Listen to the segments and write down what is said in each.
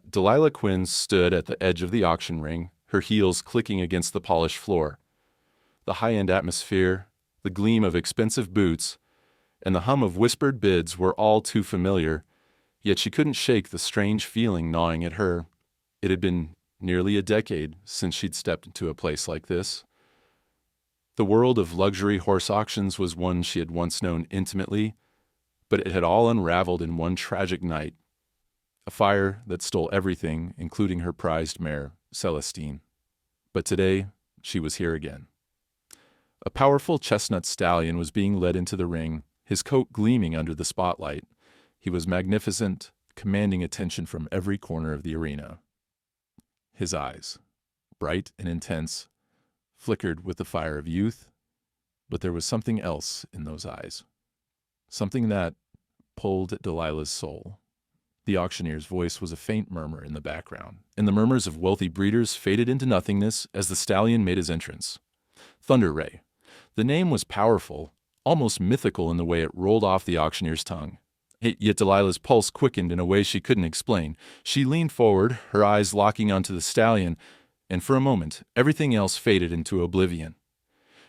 Delilah Quinn stood at the edge of the auction ring, her heels clicking against the polished floor. The high-end atmosphere, the gleam of expensive boots, and the hum of whispered bids were all too familiar, yet she couldn't shake the strange feeling gnawing at her. It had been nearly a decade since she'd stepped into a place like this. The world of luxury horse auctions was one she had once known intimately, but it had all unraveled in one tragic night. A fire that stole everything, including her prized mare, Celestine. But today, she was here again. A powerful chestnut stallion was being led into the ring, his coat gleaming under the spotlight. He was magnificent, commanding attention from every corner of the arena. His eyes, bright and intense, flickered with the fire of youth, but there was something else in those eyes. Something that pulled at Delilah's soul. The auctioneer's voice was a faint murmur in the background, and the murmurs of wealthy breeders faded into nothingness as the stallion made his entrance. Thunder Ray. The name was powerful, almost mythical in the way it rolled off the auctioneer's tongue. Yet Delilah's pulse quickened in a way she couldn't explain. She leaned forward, her eyes locking onto the stallion, and for a moment, everything else faded into oblivion.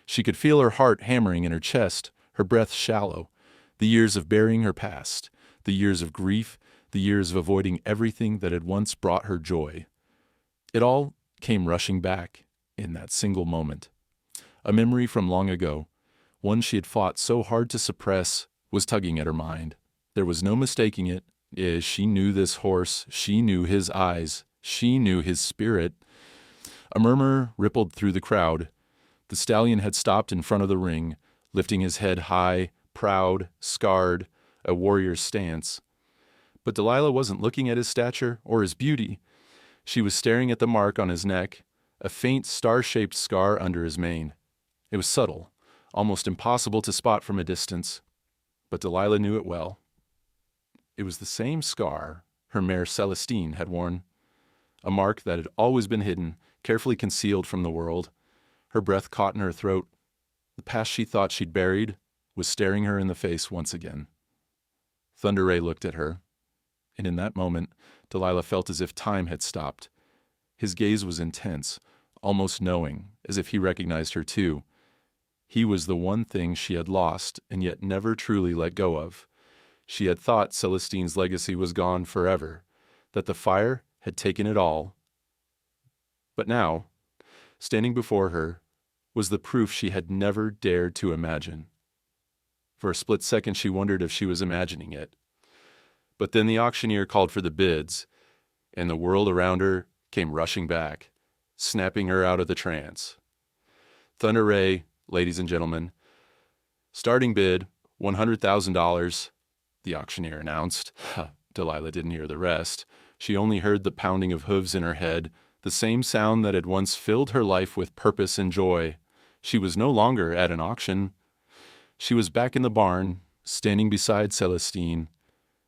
She could feel her heart hammering in her chest, her breath shallow, the years of burying her past, the years of grief, the years of avoiding everything that had once brought her joy. It all came rushing back in that single moment. A memory from long ago, one she had fought so hard to suppress, was tugging at her mind. There was no mistaking it. She knew this horse, she knew his eyes, she knew his spirit. A murmur rippled through the crowd. The stallion had stopped in front of the ring, lifting his head high, proud, scarred, a warrior's stance. But Delilah wasn't looking at his stature or his beauty. She was staring at the mark on his neck, a faint star-shaped scar under his mane. It was subtle, almost impossible to spot from a distance, but Delilah knew it well. It was the same scar her mare Celestine had worn, a mark that had always been hidden, carefully concealed from the world. Her breath caught in her throat. The past she thought she'd buried was staring her in the face once again. Thunder Ray looked at her, and in that moment, Delilah felt as if time had stopped. His gaze was intense, almost knowing, as if he recognized her too. He was the one thing she had lost and yet never truly let go of. She had thought Celestine's legacy was gone forever, that the fire had taken it all. But now, standing before her, was the proof she had never dared to imagine. For a split second she wondered if she was imagining it. But then the auctioneer called for the bids, and the world around her came rushing back, snapping her out of the trance. Thunder Ray, ladies and gentlemen, starting bid, $100,000, the auctioneer announced. Delilah didn't hear the rest. She only heard the pounding of hooves in her head, the same sound that had once filled her life with purpose and joy. She was no longer at an auction. She was back in the barn, standing beside Celestine,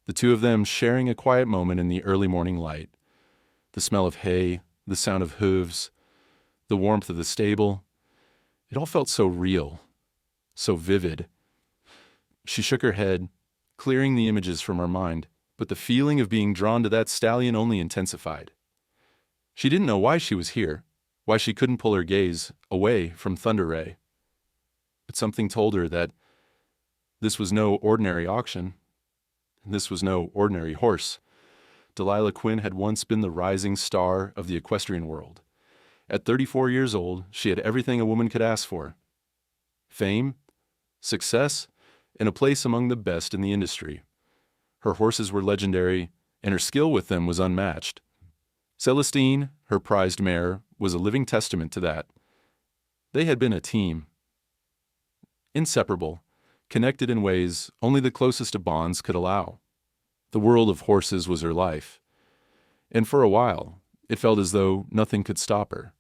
the two of them sharing a quiet moment in the early morning light. The smell of hay, the sound of hooves, the warmth of the stable. It all felt so real, so vivid. She shook her head, clearing the images from her mind, but the feeling of being drawn to that stallion only intensified. She didn't know why she was here, why she couldn't pull her gaze away from Thunder Ray. But something told her that this was no ordinary auction. This was no ordinary horse. Delilah Quinn had once been the rising star of the equestrian world. At 34 years old, she had everything a woman could ask for: fame, success, and a place among the best in the industry. Her horses were legendary, and her skill with them was unmatched. Celestine, her prized mare, was a living testament to that. They had been a team. Inseparable, connected in ways only the closest of bonds could allow. The world of horses was her life. And for a while, it felt as though nothing could stop her.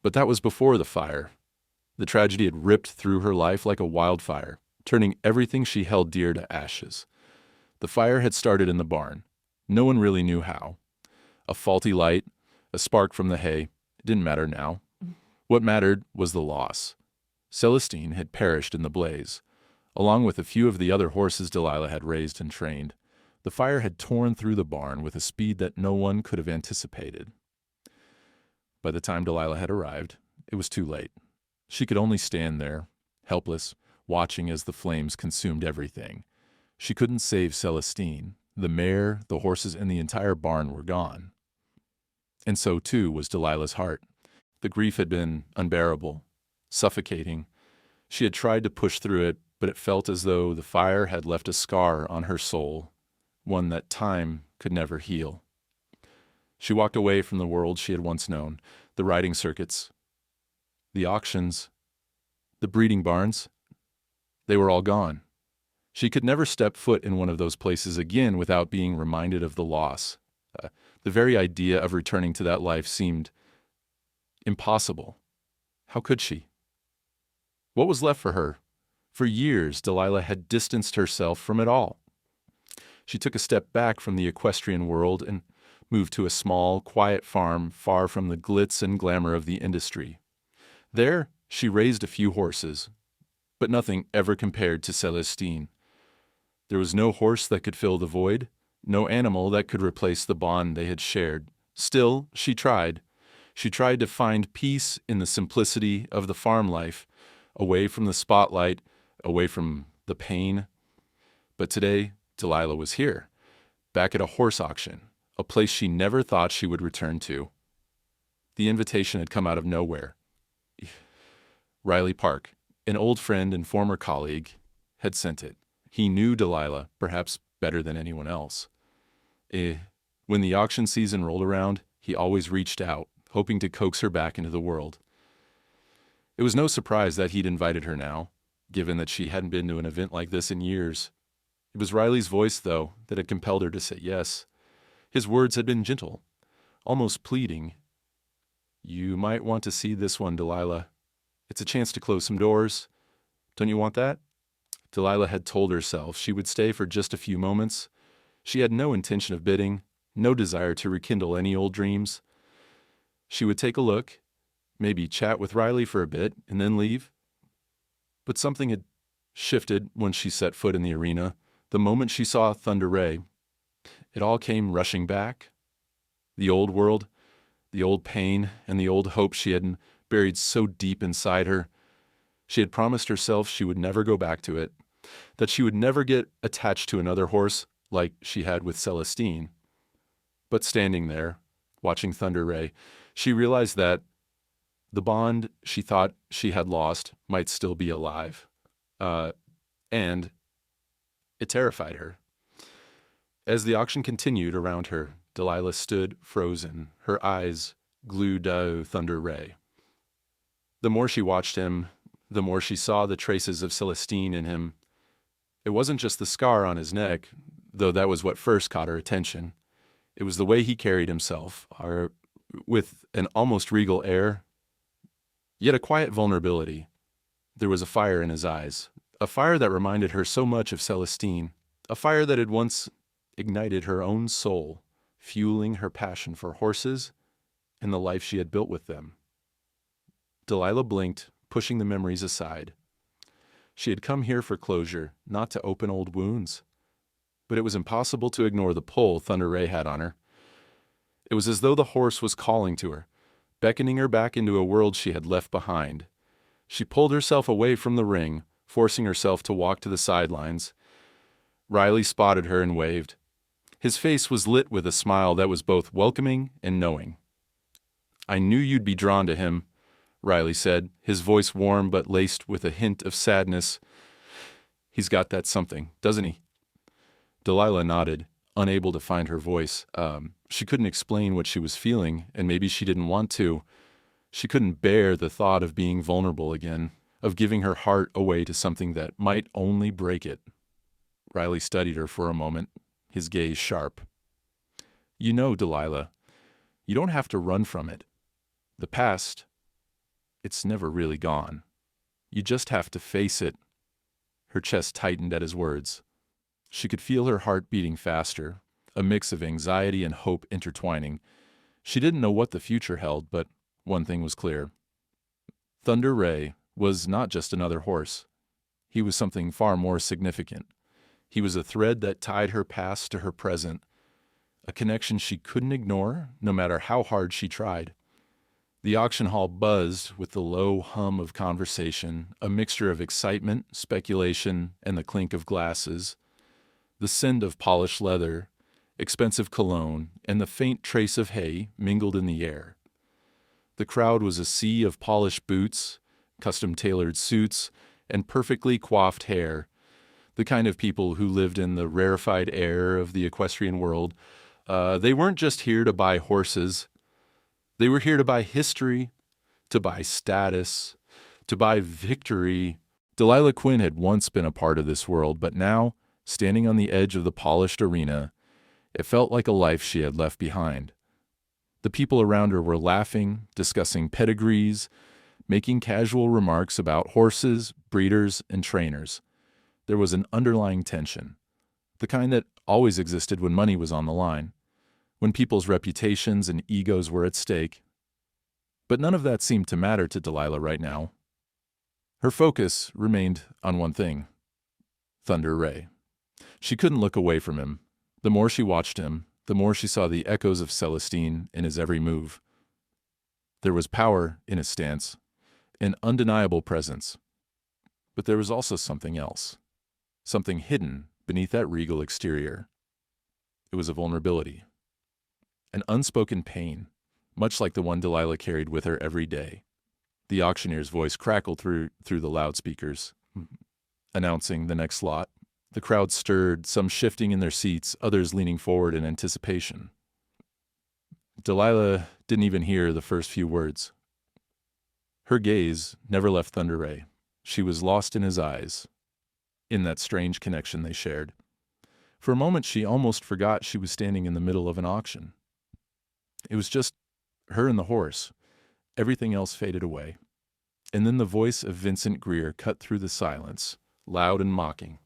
But that was before the fire. The tragedy had ripped through her life like a wildfire, turning everything she held dear to ashes. The fire had started in the barn. No one really knew how. A faulty light, a spark from the hay, it didn't matter now. What mattered was the loss. Celestine had perished in the blaze, along with a few of the other horses Delilah had raised and trained. The fire had torn through the barn with a speed that no one could have anticipated. By the time Delilah had arrived, it was too late. She could only stand there, helpless, watching as the flames consumed everything. She couldn't save Celestine. The mare, the horses, and the entire barn were gone. And so, too, was Delilah's heart. The grief had been unbearable, suffocating. She had tried to push through it, but it felt as though the fire had left a scar on her soul, one that time could never heal. She walked away from the world she had once known, the riding circuits, the auctions, the breeding barns. They were all gone. She could never step foot in one of those places again without being reminded of the loss. The very idea of returning to that life seemed impossible. How could she? What was left for her? For years, Delilah had distanced herself from it all. She took a step back from the equestrian world and moved to a small, quiet farm far from the glitz and glamour of the industry. There, she raised a few horses, but nothing ever compared to Celestine. There was no horse that could fill the void, no animal that could replace the bond they had shared. Still, she tried. She tried to find peace in the simplicity of the farm life, away from the spotlight, away from the pain. But today, Delilah was here, back at a horse auction, a place she never thought she would return to. The invitation had come out of nowhere. Riley Park, an old friend and former colleague, had sent it. He knew Delilah, perhaps better than anyone else. When the auction season rolled around, he always reached out, hoping to coax her back into the world. It was no surprise that he'd invited her now, given that she hadn't been to an event like this in years. It was Riley's voice, though, that had compelled her to say yes. His words had been gentle, almost pleading. "You might want to see this one, Delilah. It's a chance to close some doors. Don't you want that?" Delilah had told herself she would stay for just a few moments. She had no intention of bidding, no desire to rekindle any old dreams. She would take a look, maybe chat with Riley for a bit, and then leave. But something had shifted when she set foot in the arena. The moment she saw Thunder Ray, it all came rushing back. The old world, the old pain, and the old hope she had buried so deep inside her. She had promised herself she would never go back to it, that she would never get attached to another horse like she had with Celestine. But standing there, watching Thunder Ray, she realized that the bond she thought she had lost might still be alive. And it terrified her. As the auction continued around her, Delilah stood frozen, her eyes glued to Thunder Ray. The more she watched him, the more she saw the traces of Celestine in him. It wasn't just the scar on his neck, though that was what first caught her attention. It was the way he carried himself, with an almost regal air, yet a quiet vulnerability. There was a fire in his eyes, a fire that reminded her so much of Celestine, a fire that had once ignited her own soul, fueling her passion for horses and the life she had built with them. Delilah blinked, pushing the memories aside. She had come here for closure, not to open old wounds. But it was impossible to ignore the pull Thunder Ray had on her. It was as though the horse was calling to her, beckoning her back into a world she had left behind. She pulled herself away from the ring, forcing herself to walk to the sidelines. Riley spotted her and waved. His face was lit with a smile that was both welcoming and knowing. "I knew you'd be drawn to him," Riley said, his voice warm but laced with a hint of sadness. "He's got that something, doesn't he?" Delilah nodded, unable to find her voice. She couldn't explain what she was feeling, and maybe she didn't want to. She couldn't bear the thought of being vulnerable again, of giving her heart away to something that might only break it. Riley studied her for a moment, his gaze sharp. "You know, Delilah, you don't have to run from it. The past, it's never really gone. You just have to face it." Her chest tightened at his words. She could feel her heart beating faster, a mix of anxiety and hope intertwining. She didn't know what the future held, but one thing was clear. Thunder Ray was not just another horse. He was something far more significant. He was a thread that tied her past to her present, a connection she couldn't ignore no matter how hard she tried. The auction hall buzzed with the low hum of conversation, a mixture of excitement, speculation, and the clink of glasses. The scent of polished leather, expensive cologne, and the faint trace of hay mingled in the air. The crowd was a sea of polished boots, custom-tailored suits, and perfectly coiffed hair, the kind of people who lived in the rarefied air of the equestrian world. They weren't just here to buy horses. They were here to buy history, to buy status, to buy victory. Delilah Quinn had once been a part of this world, but now, standing on the edge of the polished arena, it felt like a life she had left behind. The people around her were laughing, discussing pedigrees, making casual remarks about horses, breeders, and trainers. There was an underlying tension, the kind that always existed when money was on the line, when people's reputations and egos were at stake. But none of that seemed to matter to Delilah right now. Her focus remained on one thing: Thunder Ray. She couldn't look away from him. The more she watched him, the more she saw the echoes of Celestine in his every move. There was power in his stance, an undeniable presence. But there was also something else, something hidden beneath that regal exterior. It was a vulnerability, an unspoken pain, much like the one Delilah carried with her every day. The auctioneer's voice crackled through the loudspeakers, announcing the next lot. The crowd stirred, some shifting in their seats, others leaning forward in anticipation. Delilah didn't even hear the first few words. Her gaze never left Thunder Ray. She was lost in his eyes, in that strange connection they shared. For a moment, she almost forgot she was standing in the middle of an auction. It was just her and the horse. Everything else faded away. And then the voice of Vincent Greer cut through the silence, loud and mocking.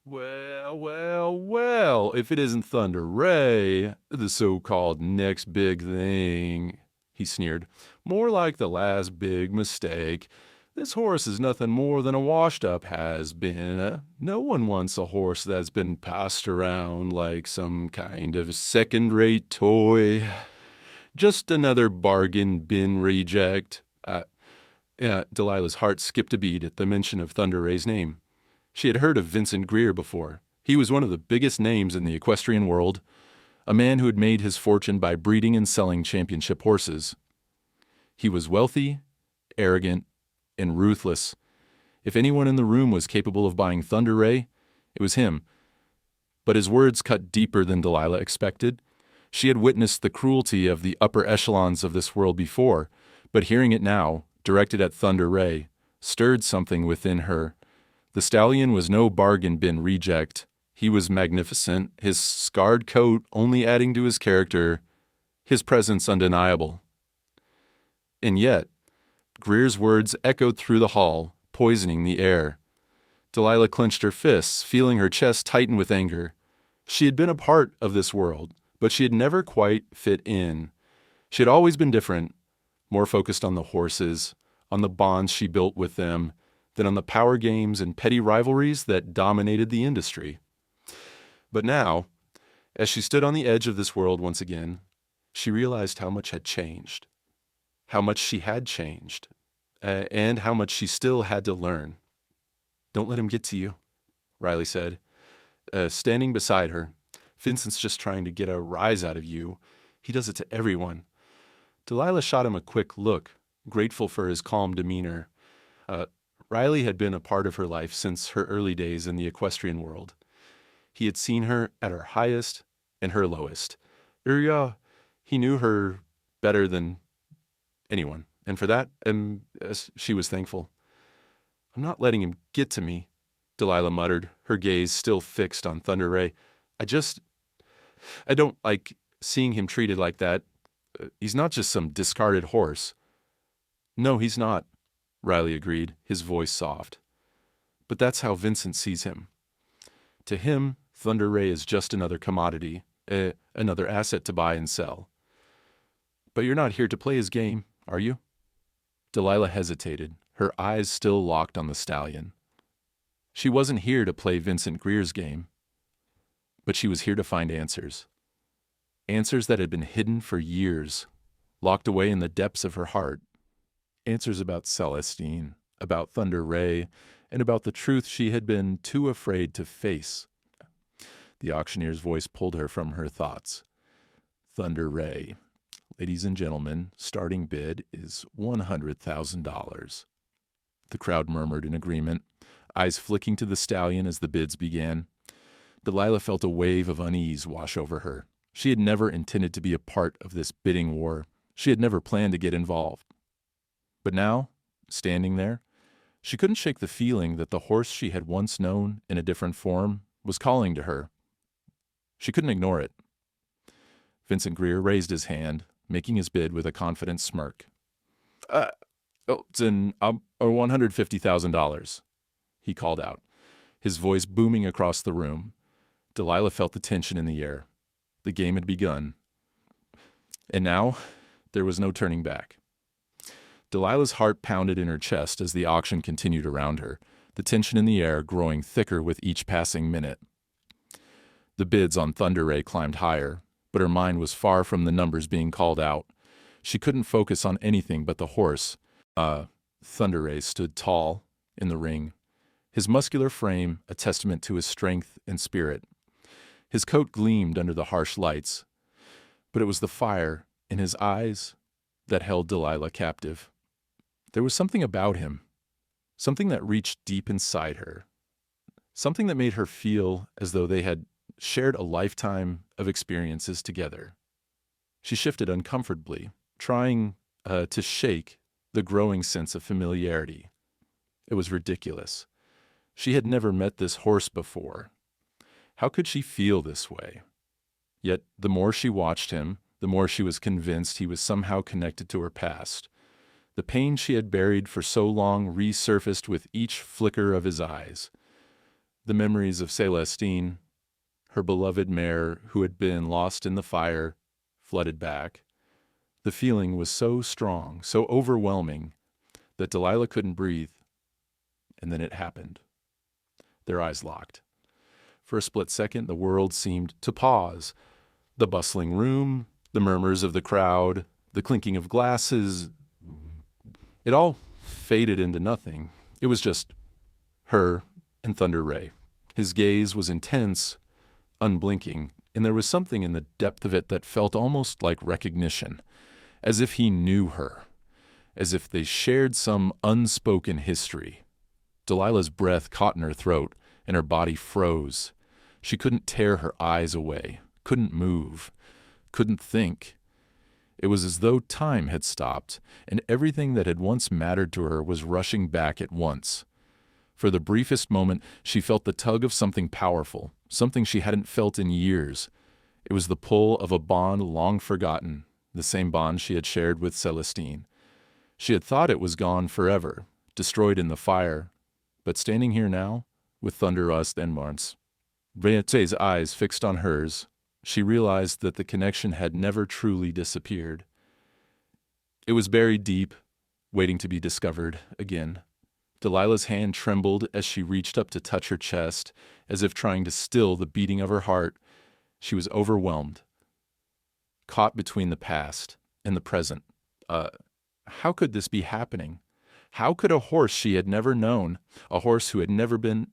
Well, if it isn't Thunder Ray, the so-called next big thing, he sneered. More like the last big mistake. This horse is nothing more than a washed-up has-been. No one wants a horse that's been passed around like some kind of second-rate toy. Just another bargain bin reject. Delilah's heart skipped a beat at the mention of Thunder Ray's name. She had heard of Vincent Greer before. He was one of the biggest names in the equestrian world, a man who had made his fortune by breeding and selling championship horses. He was wealthy, arrogant, and ruthless. If anyone in the room was capable of buying Thunder Ray, it was him. But his words cut deeper than Delilah expected. She had witnessed the cruelty of the upper echelons of this world before, but hearing it now, directed at Thunder Ray, stirred something within her. The stallion was no bargain bin reject. He was magnificent, his scarred coat only adding to his character, his presence undeniable. And yet, Greer's words echoed through the hall, poisoning the air. Delilah clenched her fists, feeling her chest tighten with anger. She had been a part of this world, but she had never quite fit in. She had always been different, more focused on the horses, on the bonds she built with them, than on the power games and petty rivalries that dominated the industry. But now, as she stood on the edge of this world once again, she realized how much had changed, how much she had changed, and how much she still had to learn. "Don't let him get to you," Riley said, standing beside her. "Vincent's just trying to get a rise out of you. He does it to everyone." Delilah shot him a quick look, grateful for his calm demeanor. Riley had been a part of her life since her early days in the equestrian world. He had seen her at her highest and her lowest. He knew her better than anyone, and for that, she was thankful. "I'm not letting him get to me," Delilah muttered, her gaze still fixed on Thunder Ray. I don't like seeing him treated like that. He's not just some discarded horse." "No, he's not," Riley agreed, his voice soft. "But that's how Vincent sees him. To him, Thunder Ray is just another commodity, another asset to buy and sell." "But you're not here to play his game, are you?" Delilah hesitated, her eyes still locked on the stallion. She wasn't here to play Vincent Greer's game, but she was here to find answers. Answers that had been hidden for years, locked away in the depths of her heart. Answers about Celestine, about Thunder Ray, and about the truth she had been too afraid to face. The auctioneer's voice pulled her from her thoughts. Thunder Ray. Ladies and gentlemen, starting bid is $100,000. The crowd murmured in agreement, eyes flicking to the stallion as the bids began. Delilah felt a wave of unease wash over her. She had never intended to be a part of this bidding war. She had never planned to get involved. But now, standing there, she couldn't shake the feeling that the horse she had once known in a different form was calling to her. She couldn't ignore it. Vincent Greer raised his hand, making his bid with a confident smirk. It's $150,000, he called out, his voice booming across the room. Delilah felt the tension in the air. The game had begun. And now, there was no turning back. Delilah's heart pounded in her chest as the auction continued around her, the tension in the air growing thicker with each passing minute. The bids on Thunder Ray climbed higher, but her mind was far from the numbers being called out. She couldn't focus on anything but the horse. Thunder Ray stood tall in the ring, his muscular frame a testament to his strength and spirit. His coat gleamed under the harsh lights, but it was the fire in his eyes that held Delilah captive. There was something about him, something that reached deep inside her, something that made her feel as though they had shared a lifetime of experiences together. She shifted uncomfortably, trying to shake the growing sense of familiarity. It was ridiculous. She had never met this horse before. How could she feel this way? Yet the more she watched him, the more she was convinced he was somehow connected to her past. The pain she had buried for so long resurfaced with each flicker of his eyes. The memories of Celestine, her beloved mare who had been lost in the fire, flooded back. The feeling was so strong, so overwhelming, that Delilah couldn't breathe. And then it happened. Their eyes locked. For a split second, the world seemed to pause. The bustling room, the murmurs of the crowd, the clinking of glasses, it all faded into nothing. It was just her and Thunder Ray. His gaze was intense, unblinking, and there was something in the depth of it that felt almost like recognition, as if he knew her, as if they shared some unspoken history. Delilah's breath caught in her throat, and her body froze. She couldn't tear her eyes away, couldn't move, couldn't think. It was as though time had stopped, and everything that had once mattered to her was rushing back at once. For the briefest moment, she felt the tug of something powerful, something she hadn't felt in years. It was the pull of a bond long forgotten, the same bond she had shared with Celestine. She had thought it was gone forever, destroyed in the fire, but standing here now, with Thunderust and Marns, Briette's eyes fixed on hers, she realized that the connection had never truly disappeared. It was buried deep, waiting to be discovered again. Delilah's hand trembled as she reached up to touch her chest, as if trying to still the beating of her heart. She was overwhelmed, caught between the past and the present. How could this be happening? How could a horse she had never known, a horse who had never been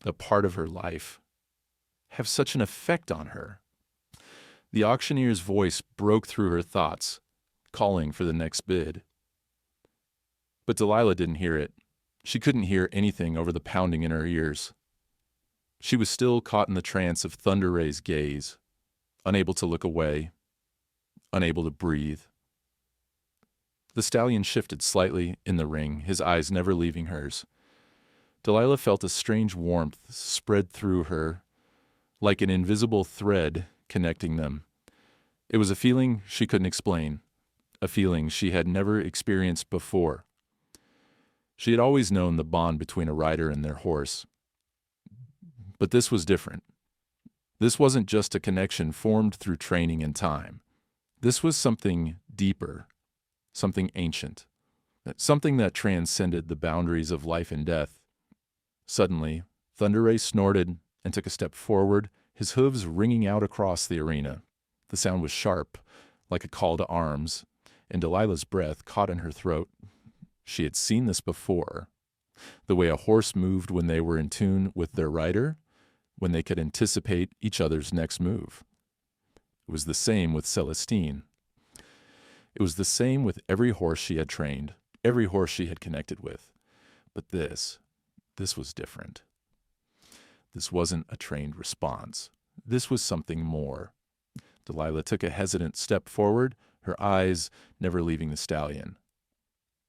a part of her life, have such an effect on her? The auctioneer's voice broke through her thoughts, calling for the next bid. But Delilah didn't hear it. She couldn't hear anything over the pounding in her ears. She was still caught in the trance of Thunder Ray's gaze, unable to look away, unable to breathe. The stallion shifted slightly in the ring, his eyes never leaving hers. Delilah felt a strange warmth spread through her, like an invisible thread connecting them. It was a feeling she couldn't explain, a feeling she had never experienced before. She had always known the bond between a rider and their horse. But this was different. This wasn't just a connection formed through training and time. This was something deeper, something ancient, something that transcended the boundaries of life and death. Suddenly, Thunder Ray snorted and took a step forward, his hooves ringing out across the arena. The sound was sharp, like a call to arms, and Delilah's breath caught in her throat. She had seen this before. The way a horse moved when they were in tune with their rider, when they could anticipate each other's next move. It was the same with Celestine. It was the same with every horse she had trained, every horse she had connected with. But this was different. This wasn't a trained response. This was something more. Delilah took a hesitant step forward, her eyes never leaving the stallion.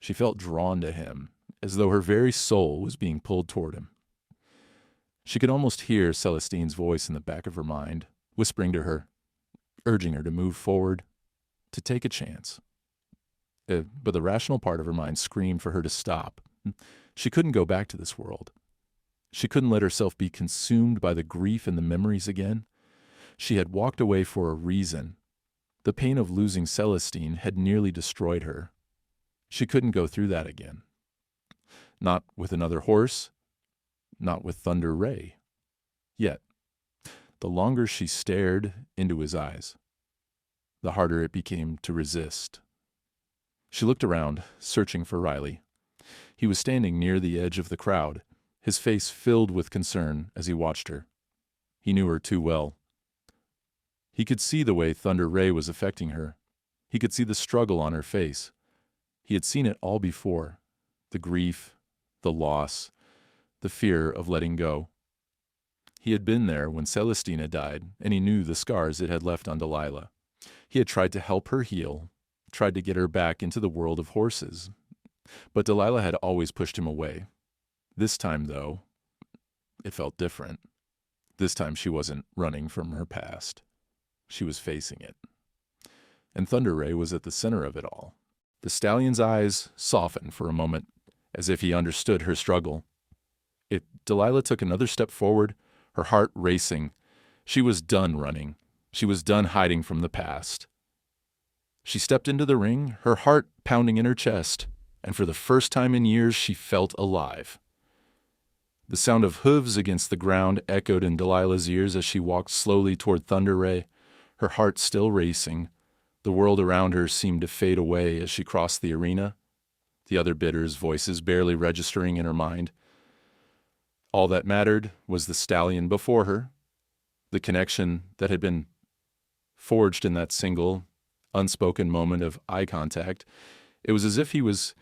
She felt drawn to him, as though her very soul was being pulled toward him. She could almost hear Celestine's voice in the back of her mind, whispering to her, urging her to move forward, to take a chance. But the rational part of her mind screamed for her to stop. She couldn't go back to this world. She couldn't let herself be consumed by the grief and the memories again. She had walked away for a reason. The pain of losing Celestine had nearly destroyed her. She couldn't go through that again. Not with another horse, not with Thunder Ray. Yet, the longer she stared into his eyes, the harder it became to resist. She looked around, searching for Riley. He was standing near the edge of the crowd, his face filled with concern as he watched her. He knew her too well. He could see the way Thunder Ray was affecting her. He could see the struggle on her face. He had seen it all before, the grief, the loss, the fear of letting go. He had been there when Celestine had died, and he knew the scars it had left on Delilah. He had tried to help her heal, tried to get her back into the world of horses. But Delilah had always pushed him away. This time, though, it felt different. This time she wasn't running from her past. She was facing it. And Thunder Ray was at the center of it all. The stallion's eyes softened for a moment, as if he understood her struggle. Delilah took another step forward, her heart racing. She was done running. She was done hiding from the past. She stepped into the ring, her heart pounding in her chest, and for the first time in years she felt alive. The sound of hooves against the ground echoed in Delilah's ears as she walked slowly toward Thunder Ray, her heart still racing. The world around her seemed to fade away as she crossed the arena, the other bidders' voices barely registering in her mind. All that mattered was the stallion before her, the connection that had been forged in that single, unspoken moment of eye contact. It was as if he was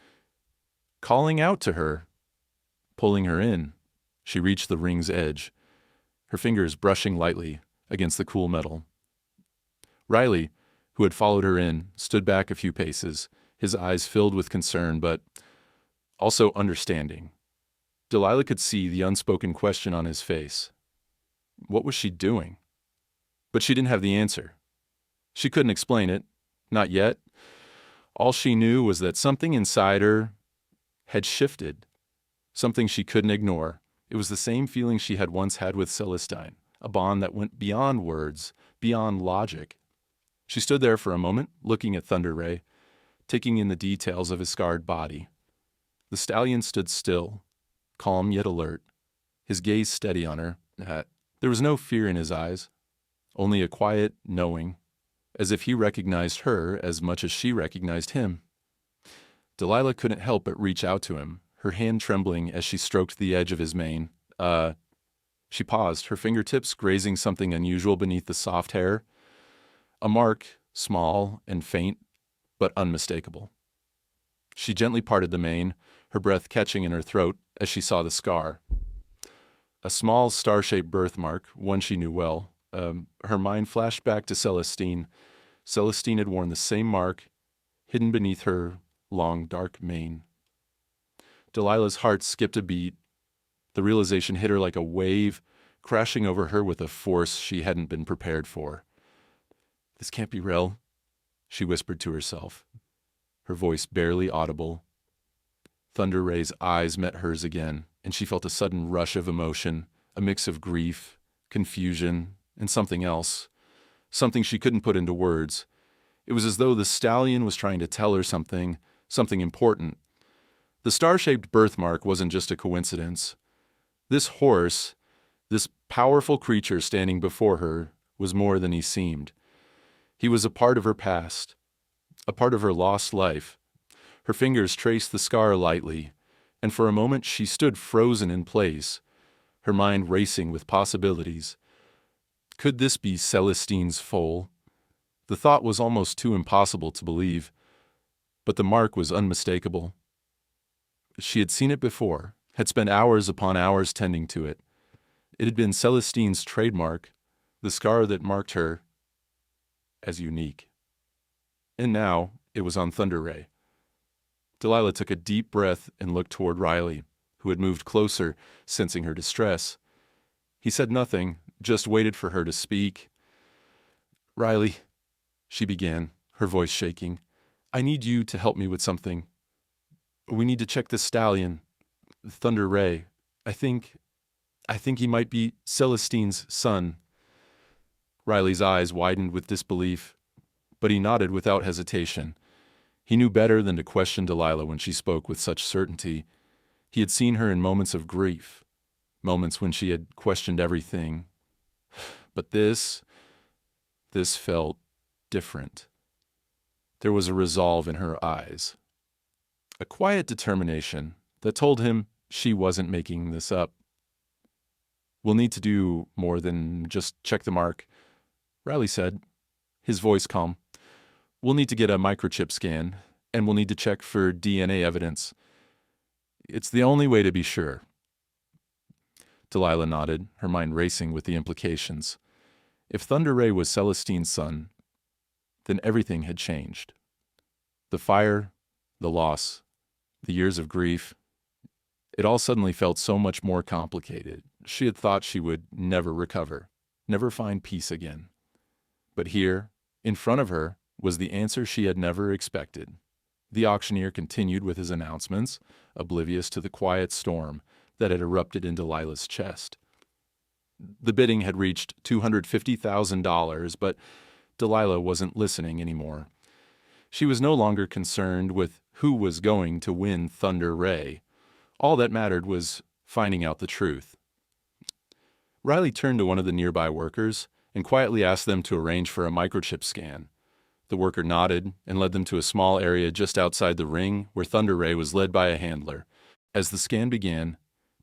calling out to her, pulling her in. She reached the ring's edge, her fingers brushing lightly against the cool metal. Riley, who had followed her in, stood back a few paces, his eyes filled with concern, but also understanding. Delilah could see the unspoken question on his face. What was she doing? But she didn't have the answer. She couldn't explain it, not yet. All she knew was that something inside her had shifted, something she couldn't ignore. It was the same feeling she had once had with Celestine, a bond that went beyond words, beyond logic. She stood there for a moment, looking at Thunder Ray, taking in the details of his scarred body. The stallion stood still, calm yet alert, his gaze steady on her. There was no fear in his eyes, only a quiet knowing, as if he recognized her as much as she recognized him. Delilah couldn't help but reach out to him, her hand trembling as she stroked the edge of his mane. She paused, her fingertips grazing something unusual beneath the soft hair. A mark, small and faint, but unmistakable. She gently parted the mane, her breath catching in her throat as she saw the scar. A small star-shaped birthmark, one she knew well. Her mind flashed back to Celestine. Celestine had worn the same mark, hidden beneath her long, dark mane. Delilah's heart skipped a beat. The realization hit her like a wave, crashing over her with a force she hadn't been prepared for. "This can't be real," she whispered to herself, her voice barely audible. Thunder Ray's eyes met hers again, and she felt a sudden rush of emotion, a mix of grief, confusion, and something else, something she couldn't put into words. It was as though the stallion was trying to tell her something important. The star-shaped birthmark wasn't just a coincidence. This horse, this powerful creature standing before her, was more than he seemed. He was a part of her past, a part of her lost life. Her fingers traced the scar lightly, and for a moment she stood frozen in place, her mind racing with possibilities. Could this be Celestine's foal? The thought was almost too impossible to believe, but the mark was unmistakable. She had seen it before, had spent hours upon hours tending to it. It had been Celestine's trademark, the scar that marked her as unique. And now it was on Thunder Ray. Delilah took a deep breath and looked toward Riley, who had moved closer, sensing her distress. He said nothing, just waited for her to speak. "Riley," she began, her voice shaking, "I need you to help me with something. We need to check this stallion, Thunder Ray. I think he might be Celestine's son." Riley's eyes widened with disbelief, but he nodded without hesitation. He knew better than to question Delilah when she spoke with such certainty. He had seen her in moments of grief, moments when she had questioned everything. But this felt different. There was a resolve in her eyes, a quiet determination that told him she wasn't making this up. "We'll need to do more than just check the mark," Riley said, his voice calm. "We'll need to get a microchip scan, and we'll need to check for DNA evidence. It's the only way to be sure." Delilah nodded, her mind racing with the implications. If Thunder Ray was Celestine's son, then everything had changed. The fire, the loss, the years of grief, it all suddenly felt so much more complicated. She had thought she would never recover, never find peace again. But here, in front of her, was the answer she had never expected. The auctioneer continued with his announcements, oblivious to the quiet storm that had erupted in Delilah's chest. The bidding had reached $250,000, but Delilah wasn't listening anymore. She was no longer concerned with who was going to win Thunder Ray. All that mattered was finding out the truth. Riley turned to one of the nearby workers and quietly asked them to arrange for a microchip scan. The worker nodded and led them to a small area just outside the ring where Thunder Ray was led by a handler. As the scan began,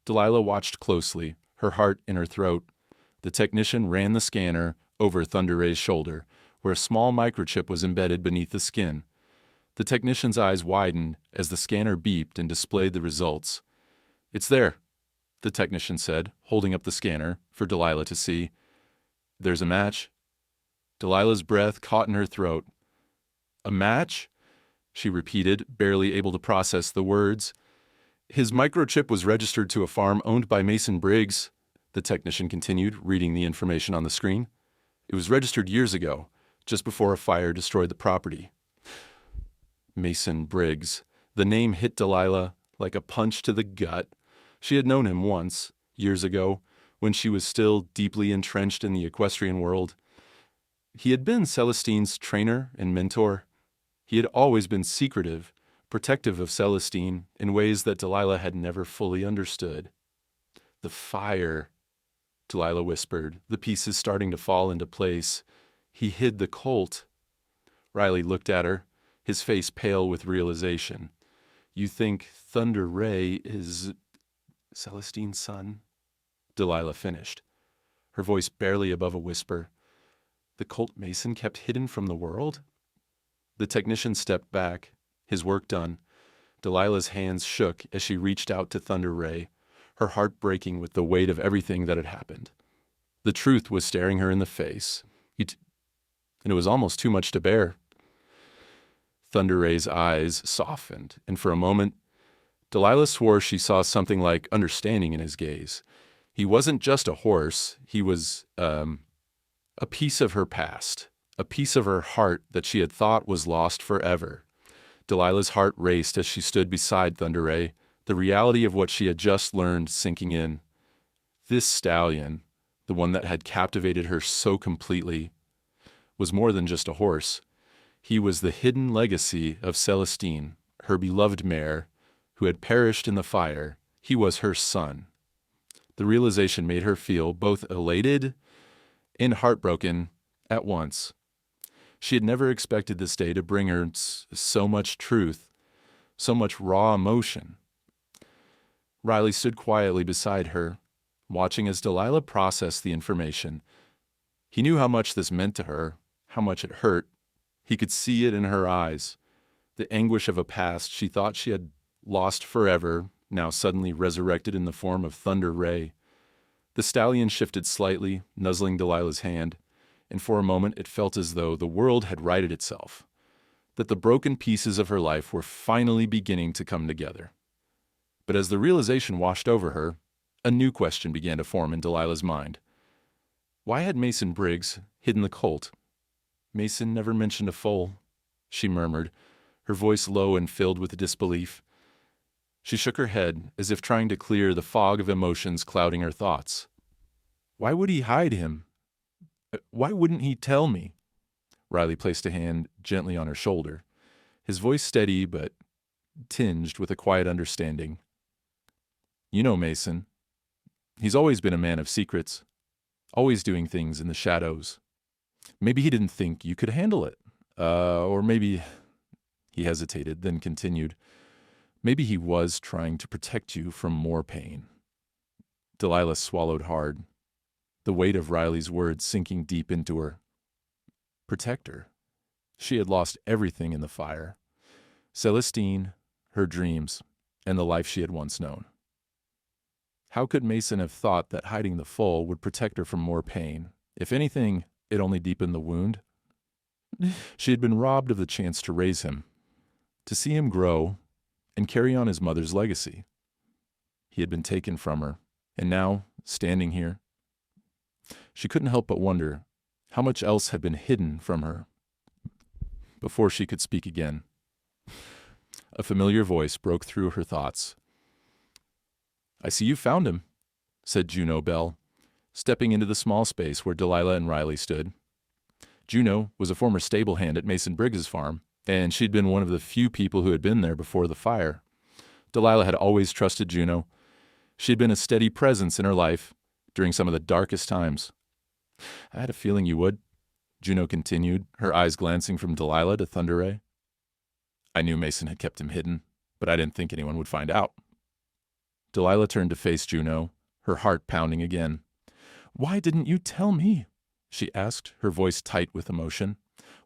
Delilah watched closely, her heart in her throat. The technician ran the scanner over Thunder Ray's shoulder, where a small microchip was embedded beneath the skin. The technician's eyes widened as the scanner beeped and displayed the results. "It's there," the technician said, holding up the scanner for Delilah to see. "There's a match." Delilah's breath caught in her throat. "A match?" she repeated, barely able to process the words. "His microchip was registered to a farm owned by Mason Briggs," the technician continued, reading the information on the screen. "It was registered years ago, just before a fire destroyed the property." Mason Briggs. The name hit Delilah like a punch to the gut. She had known him once, years ago, when she was still deeply entrenched in the equestrian world. He had been Celestine's trainer and mentor. He had always been secretive, protective of Celestine in ways that Delilah had never fully understood. "The fire," Delilah whispered, the pieces starting to fall into place. "He hid the colt." Riley looked at her, his face pale with realization. "You think Thunder Ray is Celestine's son?" Delilah finished, her voice barely above a whisper. "The colt Mason kept hidden from the world?" The technician stepped back, his work done. Delilah's hands shook as she reached out to Thunder Ray, her heart breaking with the weight of everything that had happened. The truth was staring her in the face, and it was almost too much to bear. Thunder Ray's eyes softened, and for a moment, Delilah swore she saw something like understanding in his gaze. He wasn't just a horse, he was, a piece of her past, a piece of her heart that she had thought was lost forever. Delilah's heart raced as she stood beside Thunder Ray, the reality of what she had just learned sinking in. This stallion, the one that had captivated her so completely, was more than just a horse. He was the hidden legacy of Celestine, her beloved mare, who had perished in the fire. He was her son. The realization made her feel both elated and heartbroken at once. She had never expected this day to bring her so much truth, so much raw emotion. Riley stood quietly beside her, watching as Delilah processed the information. He knew how much this meant to her, how much it hurt. He could see it in her eyes. The anguish of a past she thought she had lost forever, now suddenly resurrected in the form of Thunder Ray. The stallion shifted slightly, nuzzling Delilah's hand, and for a moment it felt as though the world had righted itself, that the broken pieces of her life were finally beginning to come together. But as the realization washed over her, a new question began to form in Delilah's mind. Why had Mason Briggs hidden the colt? Mason never mentioned a foal, she murmured, her voice low and filled with disbelief. She shook her head, as if trying to clear the fog of emotions clouding her thoughts. Why would he hide him? Why wouldn't he tell me? Riley placed a hand gently on her shoulder, his voice steady but tinged with a quiet understanding. You know Mason. He's always been a man of secrets, always doing things in the shadows. Maybe he didn't think you could handle it. Or maybe... He hesitated, then continued. Maybe he was trying to protect you from more pain. Delilah swallowed hard, the weight of Riley's words sinking deep into her. Protect her. She had lost everything in the fire. Celestine, her dreams, and the life she had once known. How could Mason have thought that hiding the foal would protect her from more pain? If anything, it only deepened the wound. She had been robbed of the chance to raise him, to see him grow and carry on his mother's legacy. He had been taken from her, and now, standing here, she couldn't help but wonder how much else had been hidden from her. Before she could speak again, a familiar voice broke through her thoughts. I see you found him, said Juno Bell, stepping into the small space where Delilah and Riley stood. Juno was a former stable hand at Mason Briggs's farm, and she'd been one of the few people who had been there before the fire. Delilah had always trusted Juno. She had been a steady presence in her life during some of the darkest times. I had a feeling you would, Juno continued, her eyes glancing from Delilah to Thunder Ray. I knew Mason had kept him hidden, but I didn't think anyone would find out. Delilah turned to face Juno, her heart pounding again. Why didn't you tell me? She asked, her voice tight with emotion.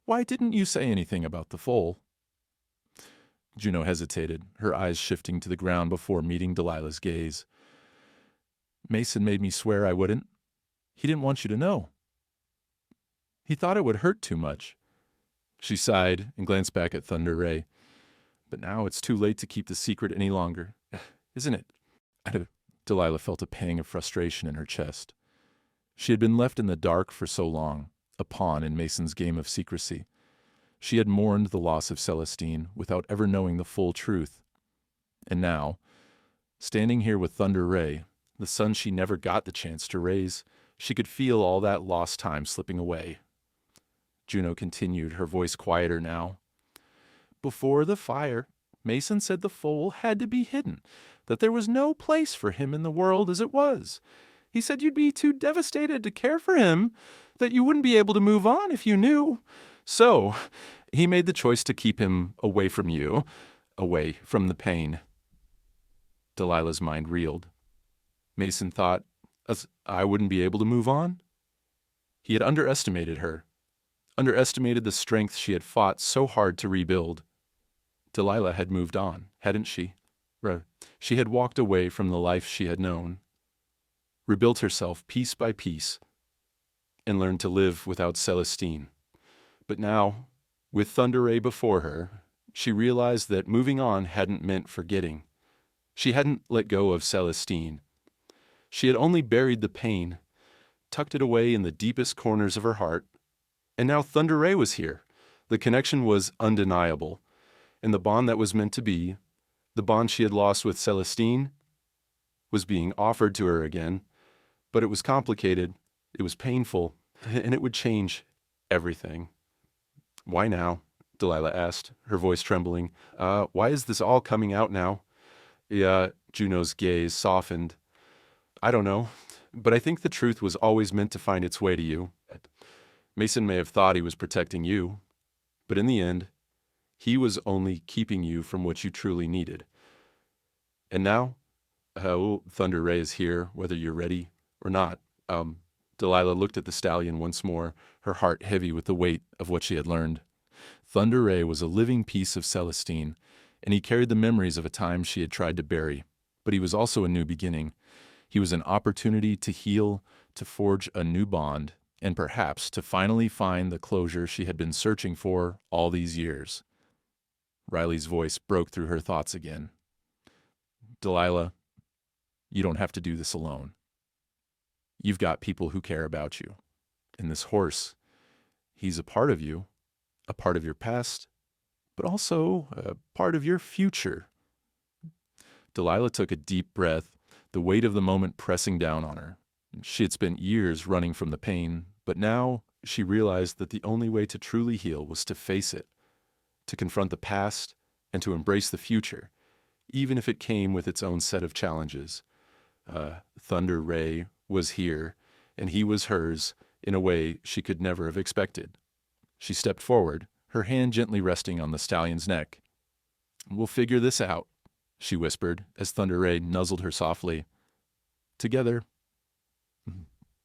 Why didn't you say anything about the foal? Juno hesitated, her eyes shifting to the ground before meeting Delilah's gaze. Mason made me swear I wouldn't. He didn't want you to know. He thought it would hurt too much. She sighed and glanced back at Thunder Ray. But now it's too late to keep the secret any longer, isn't it? Delilah felt a pang of frustration in her chest. She had been left in the dark for so long, a pawn in Mason's game of secrecy. She had mourned the loss of Celestine without ever knowing the full truth. And now, standing here with Thunder Ray, the son she never got the chance to raise, she could feel all that lost time slipping away. Juno continued, her voice quieter now. Before the fire, Mason said the foal had to be hidden, that there was no place for him in the world as it was. He said you'd be too devastated to care for him, that you wouldn't be able to move on if you knew. So, he made the choice to keep him away from you, away from the pain. Delilah's mind reeled. Mason thought, I wouldn't be able to move on? He had underestimated her, underestimated the strength she had fought so hard to rebuild. Delilah had moved on, hadn't she? She had walked away from the life she had known, rebuilt herself piece by piece, and learned to live without Celestine. But now, with Thunder Ray before her, she realized that moving on hadn't meant forgetting. She hadn't let go of Celestine. She had only buried the pain, tucked it away in the deepest corners of her heart. And now Thunder Ray was here. The connection was undeniable. And the bond that was meant to be, the bond she had lost with Celestine, was being offered to her again. But it was complicated, it was painful, and it would change everything. Why now? Delilah asked, her voice trembling. Why is this all coming out now? Yeah, Juno's gaze softened. I don't know, but I think the truth was always meant to find its way to you. Mason may have thought he was protecting you, but in the end, he was only keeping you from what you truly needed. And now, Thunder Ray is here, whether you're ready or not. Delilah looked at the stallion once more, her heart heavy with the weight of what she had learned. Thunder Ray was a living piece of Celestine, and he carried the memories of a time she had tried to bury. But he was also a new beginning. He was an opportunity to heal, to forge a new bond, and perhaps to finally find the closure she had been searching for all these years. Riley's voice broke through her thoughts again. Delilah, you don't have to do this alone. You've got people who care about you. And this horse, he's a part of you, a part of your past, but also a part of your future. Delilah took a deep breath, the weight of the moment pressing down on her. She had spent years running from the pain, but now she realized that the only way to truly heal was to face it, to confront the past, and to embrace the future, even if it came with its own set of challenges. Thunder Ray was here, and he was hers in a way she could never have expected. She stepped forward, her hand gently resting on the stallion's neck. "We'll figure this out," she whispered as Thunder Ray nuzzled her softly. Together.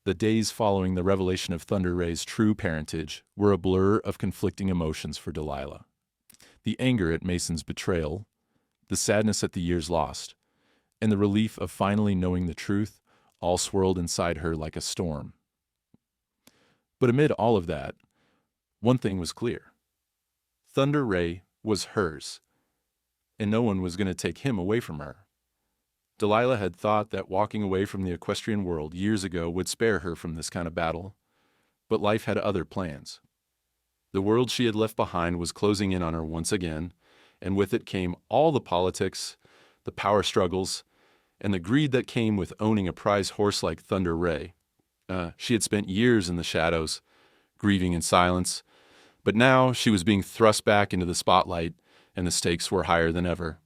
The days following the revelation of Thunder Ray's true parentage were a blur of conflicting emotions for Delilah. The anger at Mason's betrayal, the sadness at the years lost, and the relief of finally knowing the truth all swirled inside her like a storm. But amid all of that, one thing was clear. Thunder Ray was hers, and no one was going to take him away from her. Delilah had thought that walking away from the equestrian world years ago would spare her from this kind of battle, but life had other plans. The world she had left behind was closing in on her once again, and with it came all the politics, the power struggles, and the greed that came with owning a prize horse like Thunder Ray. She had spent years in the shadows, grieving in silence, but now she was being thrust back into the spotlight, and the stakes were higher than ever.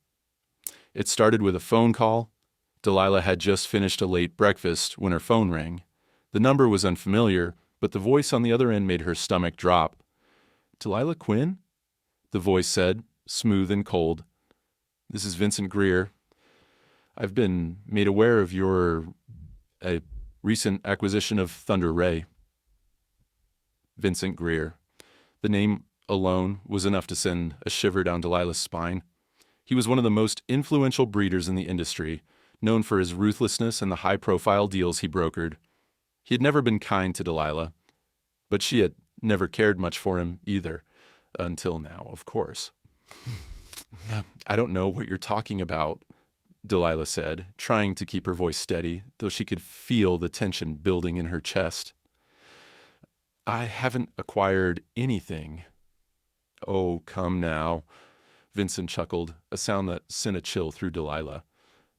It started with a phone call. Delilah had just finished a late breakfast when her phone rang. The number was unfamiliar, but the voice on the other end made her stomach drop. "Delilah Quinn?" the voice said, smooth and cold. "This is Vincent Greer. I've been made aware of your recent acquisition of Thunder Ray." Vincent Greer. The name alone was enough to send a shiver down Delilah's spine. He was one of the most influential breeders in the industry, known for his ruthlessness and the high-profile deals he brokered. He had never been kind to Delilah, but she had never cared much for him either, until now, of course. "I don't know what you're talking about," Delilah said, trying to keep her voice steady, though she could feel the tension building in her chest. "I haven't acquired anything." "Oh, come now," Vincent chuckled, a sound that sent a chill through Delilah.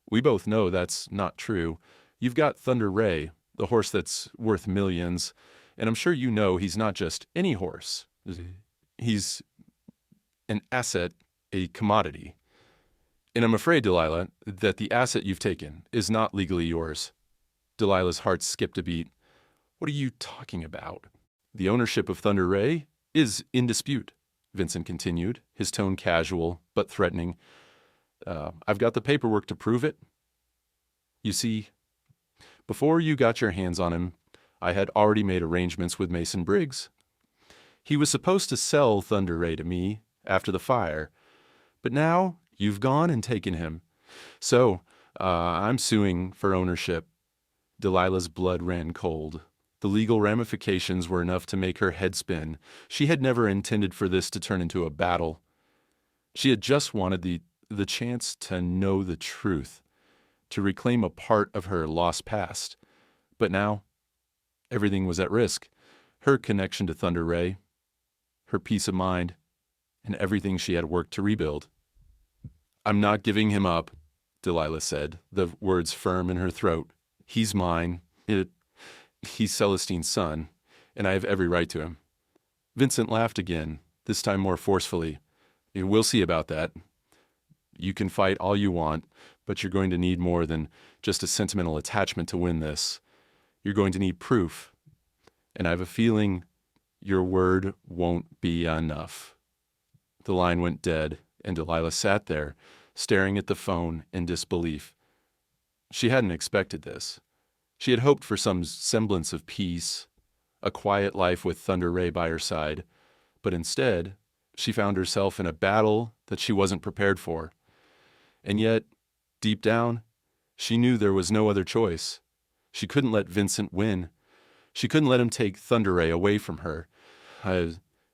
"We both know that's not true. You've got Thunder Ray, the horse that's worth millions, and I'm sure you know he's not just any horse. He's an asset, a commodity. And I'm afraid, Delilah, that the asset you've taken is not legally yours." Delilah's heart skipped a beat. "What are you talking about?" "The ownership of Thunder Ray is in dispute," Vincent continued, his tone casual but threatening. "I've got the paperwork to prove it. You see, before you got your hands on him, I had already made arrangements with Mason Briggs. He was supposed to sell Thunder Ray to me after the fire, but now you've gone and taken him. So, I'm suing for ownership." Delilah's blood ran cold. The legal ramifications were enough to make her head spin. She had never intended for this to turn into a battle. She had just wanted the chance to know the truth, to reclaim a part of her lost past. But now, everything was at risk. Her connection to Thunder Ray, her peace of mind, and everything she had worked to rebuild. "I'm not giving him up," Delilah said, the words firm in her throat. "He's mine. He's Celestine's son, and I have every right to him." Vincent laughed again, this time more forcefully. "We'll see about that." You can fight all you want, but you're going to need more than just a sentimental attachment to win this. You're going to need proof. And I have a feeling your word won't be enough." The line went dead, and Delilah sat there, staring at the phone in disbelief. She hadn't expected this. She had hoped for some semblance of peace, a quiet life with Thunder Ray by her side, but instead, she found herself in a battle that she wasn't prepared for. And yet, deep down, she knew there was no other choice. She couldn't let Vincent win. She couldn't let him take Thunder Ray away from her.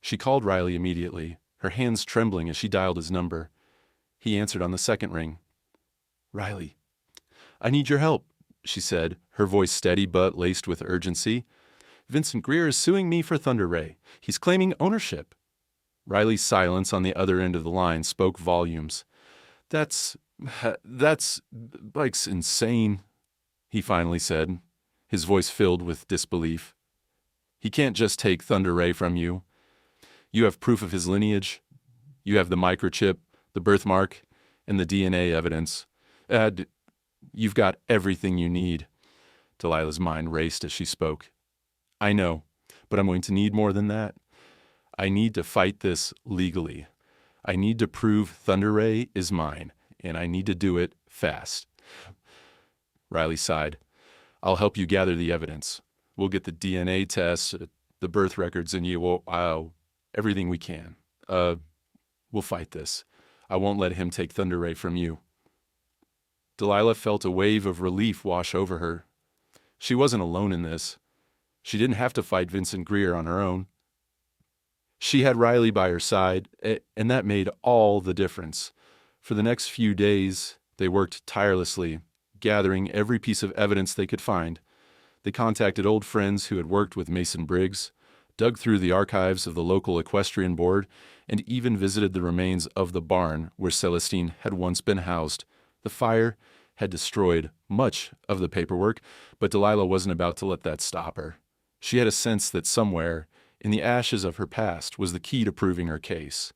She called Riley immediately, her hands trembling as she dialed his number. He answered on the second ring. "Riley, I need your help," she said, her voice steady but laced with urgency. "Vincent Greer is suing me for Thunder Ray. He's claiming ownership." Riley's silence on the other end of the line spoke volumes. That's insane," he finally said, his voice filled with disbelief. "He can't just take Thunder Ray from you. You have proof of his lineage. You have the microchip, the birthmark, and the DNA evidence. You've got everything you need." Delilah's mind raced as she spoke. "I know, but I'm going to need more than that. I need to fight this legally. I need to prove Thunder Ray is mine, and I need to do it fast." Riley sighed. "I'll help you gather the evidence. We'll get the DNA tests, the birth records, and everything we can. We'll fight this. I won't let him take Thunder Ray from you." Delilah felt a wave of relief wash over her. She wasn't alone in this. She didn't have to fight Vincent Greer on her own. She had Riley by her side, and that made all the difference. For the next few days, they worked tirelessly, gathering every piece of evidence they could find. They contacted old friends who had worked with Mason Briggs, dug through the archives of the local equestrian board, and even visited the remains of the barn where Celestine had once been housed. The fire had destroyed much of the paperwork, but Delilah wasn't about to let that stop her. She had a sense that somewhere, in the ashes of her past, was the key to proving her case.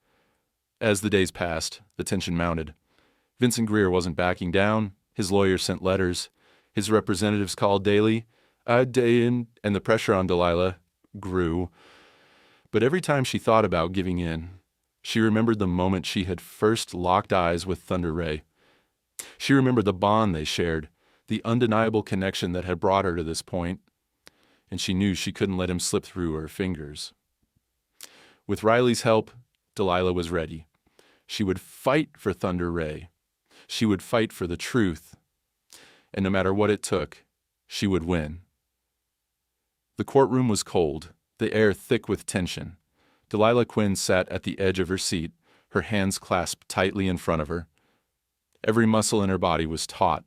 As the days passed, the tension mounted. Vincent Greer wasn't backing down. His lawyer sent letters. His representatives called daily, and the pressure on Delilah grew. But every time she thought about giving in, she remembered the moment she had first locked eyes with Thunder Ray. She remembered the bond they shared, the undeniable connection that had brought her to this point, and she knew she couldn't let him slip through her fingers. With Riley's help, Delilah was ready. She would fight for Thunder Ray. She would fight for the truth. And no matter what it took, she would win. The courtroom was cold, the air thick with tension. Delilah Quinn sat at the edge of her seat, her hands clasped tightly in front of her. Every muscle in her body was taut,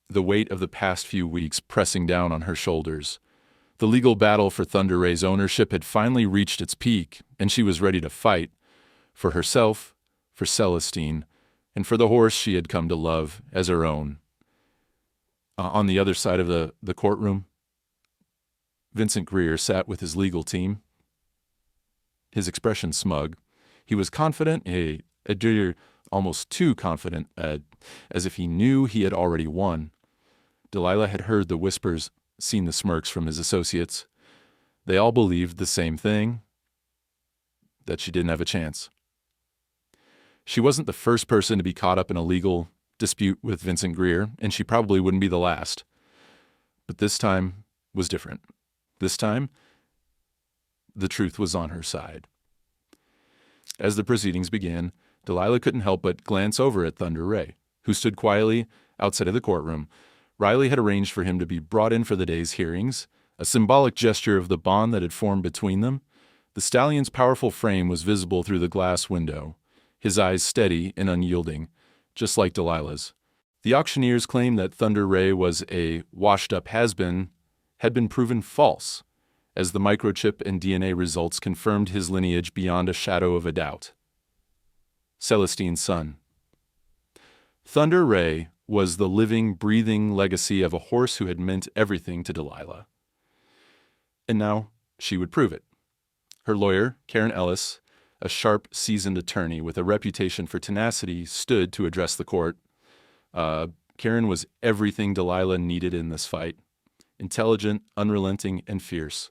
the weight of the past few weeks pressing down on her shoulders. The legal battle for Thunder Ray's ownership had finally reached its peak, and she was ready to fight for herself, for Celestine, and for the horse she had come to love as her own. On the other side of the courtroom, Vincent Greer sat with his legal team, his expression smug. He was confident, almost too confident, as if he knew he had already won. Delilah had heard the whispers, seen the smirks from his associates. They all believed the same thing, that she didn't have a chance. She wasn't the first person to be caught up in a legal dispute with Vincent Greer, and she probably wouldn't be the last. But this time was different. This time, the truth was on her side. As the proceedings began, Delilah couldn't help but glance over at Thunder Ray, who stood quietly outside of the courtroom. Riley had arranged for him to be brought in for the day's hearings, a symbolic gesture of the bond that had formed between them. The stallion's powerful frame was visible through the glass window, his eyes steady and unyielding, just like Delilah's. The auctioneer's claim that Thunder Ray was a washed-up has-been had been proven false, as the microchip and DNA results confirmed his lineage beyond a shadow of a doubt. Celestine's son. Thunder Ray was the living, breathing legacy of a horse who had meant everything to Delilah. And now she would prove it. Her lawyer, Karen Ellis, a sharp, seasoned attorney with a reputation for tenacity, stood to address the court. Karen was everything Delilah needed in this fight: intelligent, unrelenting, and fierce.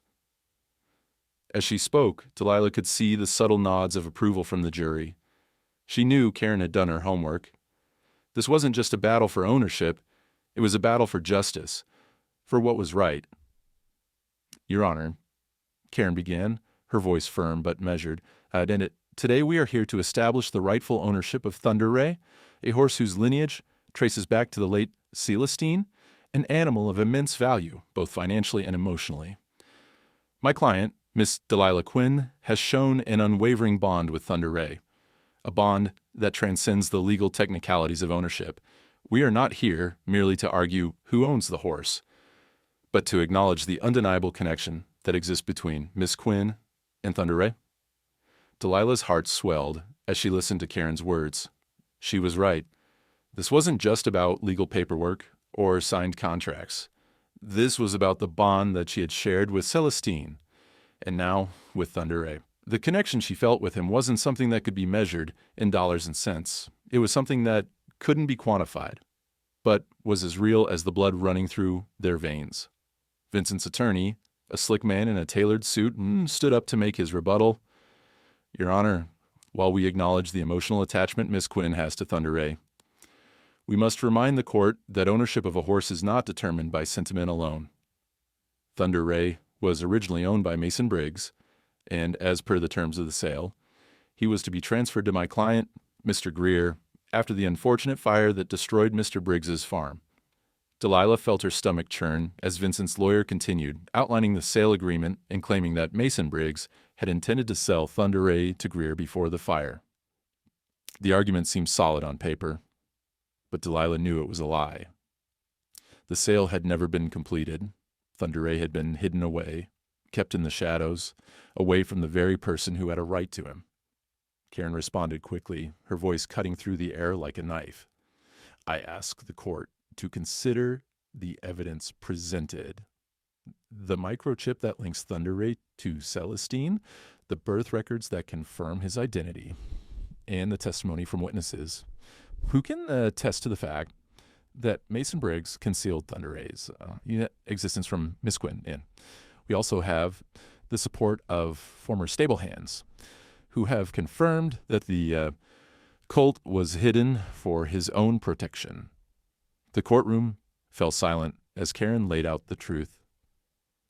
As she spoke, Delilah could see the subtle nods of approval from the jury. She knew Karen had done her homework. This wasn't just a battle for ownership, it was a battle for justice, for what was right. Your Honor, Karen began, her voice firm but measured, today we are here to establish the rightful ownership of Thunder Ray, a horse whose lineage traces back to the late Celestine, an animal of immense value, both financially and emotionally. My client, Miss Delilah Quinn, has shown an unwavering bond with Thunder Ray, a bond that transcends the legal technicalities of ownership. We are not here merely to argue who owns the horse, but to acknowledge the undeniable connection that exists between Miss Quinn and Thunder Ray. Delilah's heart swelled as she listened to Karen's words. She was right. This wasn't just about legal paperwork or signed contracts. This was about the bond that she had shared with Celestine, and now with Thunder Ray. The connection she felt with him wasn't something that could be measured in dollars and cents. It was something that couldn't be quantified, but was as real as the blood running through their veins. Vincent's attorney, a slick man in a tailored suit, stood up to make his rebuttal. Your Honor, while we acknowledge the emotional attachment Miss Quinn has to Thunder Ray, we must remind the court that ownership of a horse is not determined by sentiment alone. Thunder Ray was originally owned by Mason Briggs, and as per the terms of the sale, he was to be transferred to my client, Mr. Greer, after the unfortunate fire that destroyed Mr. Briggs's farm. Delilah felt her stomach churn as Vincent's lawyer continued, outlining the sale agreement and claiming that Mason Briggs had intended to sell Thunder Ray to Greer before the fire. The argument seemed solid on paper, but Delilah knew it was a lie. The sale had never been completed. Thunder Ray had been hidden away, kept in the shadows, away from the very person who had a right to him. Karen responded quickly, her voice cutting through the air like a knife. I ask the court to consider the evidence presented. The microchip that links Thunder Ray to Celestine, the birth records that confirm his identity, and the testimony from witnesses who can attest to the fact that Mason Briggs concealed Thunder Ray's existence from Miss Quinn. And we also have the support of former stable hands who have confirmed that the colt was hidden for his own protection. The courtroom fell silent as Karen laid out the truth.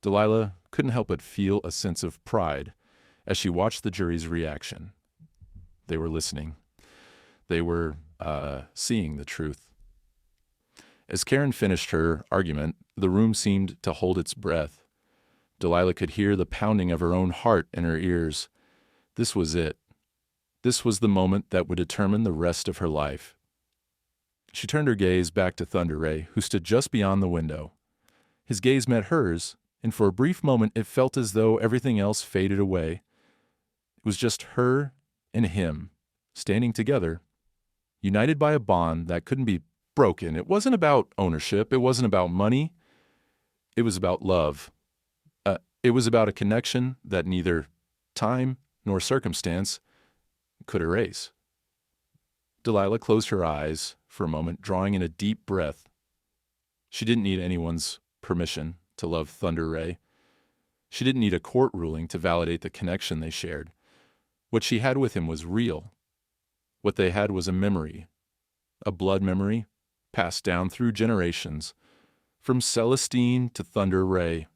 Delilah couldn't help but feel a sense of pride as she watched the jury's reaction. They were listening. They were seeing the truth. As Karen finished her argument, the room seemed to hold its breath. Delilah could hear the pounding of her own heart in her ears. This was it. This was the moment that would determine the rest of her life. She turned her gaze back to Thunder Ray, who stood just beyond the window. His gaze met hers, and for a brief moment it felt as though everything else faded away. It was just her and him, standing together, united by a bond that couldn't be broken. It wasn't about ownership. It wasn't about money. It was about love. It was about a connection that neither time nor circumstance could erase. Delilah closed her eyes for a moment, drawing in a deep breath. She didn't need anyone's permission to love Thunder Ray. She didn't need a court ruling to validate the connection they shared. What she had with him was real. What they had was a memory, a blood memory passed down through generations, from Celestine to Thunder Ray.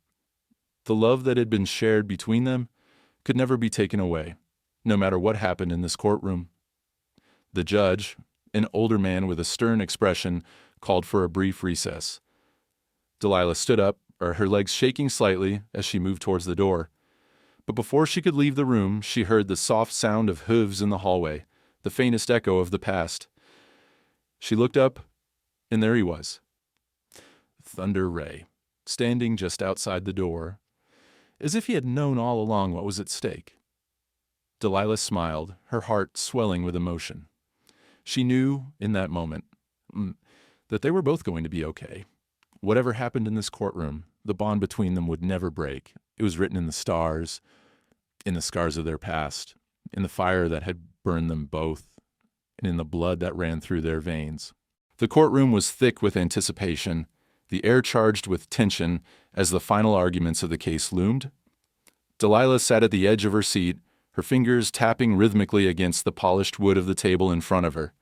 The love that had been shared between them could never be taken away, no matter what happened in this courtroom. The judge, an older man with a stern expression, called for a brief recess. Delilah stood up, her legs shaking slightly as she moved towards the door. But before she could leave the room, she heard the soft sound of hooves in the hallway, the faintest echo of the past. She looked up, and there he was, Thunder Ray, standing just outside the door, as if he had known all along what was at stake. Delilah smiled, her heart swelling with emotion. She knew in that moment that they were both going to be okay. Whatever happened in this courtroom, the bond between them would never break. It was written in the stars, in the scars of their past. in the fire that had burned them both, and in the blood that ran through their veins. The courtroom was thick with anticipation, the air charged with tension as the final arguments of the case loomed. Delilah sat at the edge of her seat, her fingers tapping rhythmically against the polished wood of the table in front of her.